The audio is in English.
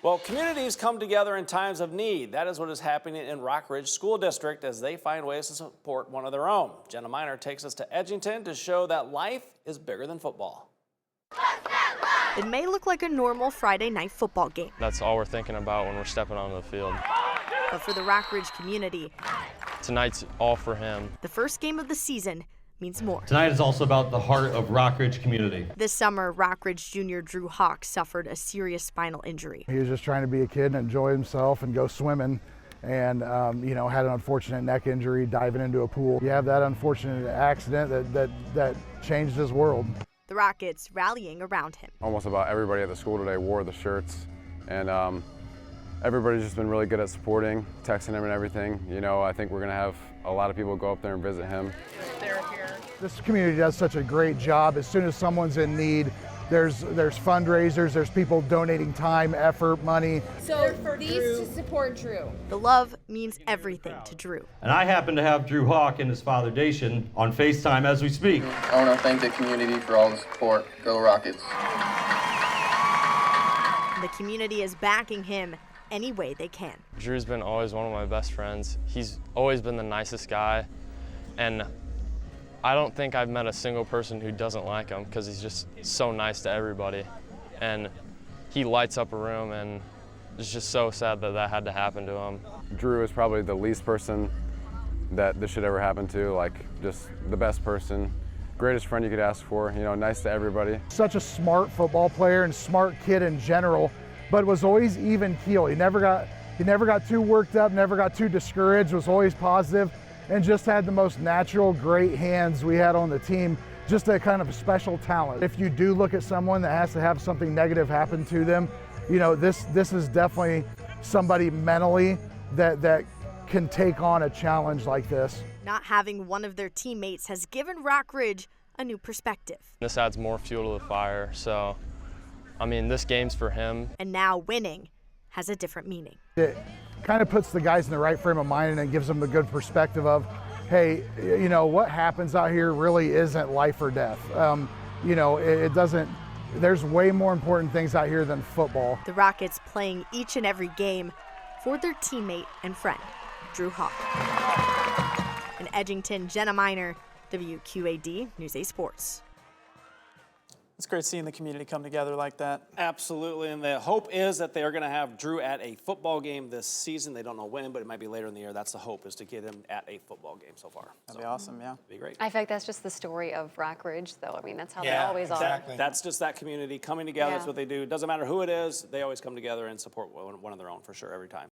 Well, communities come together in times of need. That is what is happening in Rockridge School District as they find ways to support one of their own. Jenna Miner takes us to Edgington to show that life is bigger than football. It may look like a normal Friday night football game. That's all we're thinking about when we're stepping onto the field. But for the Rockridge community, Tonight's all for him. the first game of the season means more. Tonight is also about the heart of Rockridge community. This summer, Rockridge junior Drew Hawk suffered a serious spinal injury. He was just trying to be a kid and enjoy himself and go swimming, and had an unfortunate neck injury diving into a pool. You have that unfortunate accident that changed his world. The Rockets rallying around him. Almost about everybody at the school today wore the shirts, and everybody's just been really good at supporting, texting him and everything. I think we're gonna have a lot of people go up there and visit him. This community does such a great job. As soon as someone's in need, there's fundraisers, there's people donating time, effort, money. So these to support Drew. The love means everything to Drew. And I happen to have Drew Hawk and his father Dacian on FaceTime as we speak. I want to thank the community for all the support. Go Rockets. The community is backing him any way they can. Drew's been always one of my best friends. He's always been the nicest guy, and I don't think I've met a single person who doesn't like him because he's just so nice to everybody. And he lights up a room, and it's just so sad that that had to happen to him. Drew is probably the least person that this should ever happen to, like just the best person, greatest friend you could ask for, nice to everybody. Such a smart football player and smart kid in general, but was always even keel. He never got too worked up, never got too discouraged, was always positive, and just had the most natural, great hands we had on the team. Just a kind of special talent. If you do look at someone that has to have something negative happen to them, this is definitely somebody mentally that can take on a challenge like this. Not having one of their teammates has given Rockridge a new perspective. This adds more fuel to the fire, so, this game's for him. And now winning has a different meaning. It kind of puts the guys in the right frame of mind, and it gives them the good perspective of, hey, what happens out here really isn't life or death. It doesn't, there's way more important things out here than football. The Rockets playing each and every game for their teammate and friend, Drew Hawk. In Edgington, Jenna Miner, WQAD News 8 Sports. It's great seeing the community come together like that. Absolutely, and the hope is that they are going to have Drew at a football game this season. They don't know when, but it might be later in the year. That's the hope, is to get him at a football game so far. That'd be awesome, yeah. That'd be great. I feel like that's just the story of Rockridge, though. That's how they always exactly. That's just that community coming together. Yeah. That's what they do. It doesn't matter who it is. They always come together and support one of their own for sure every time.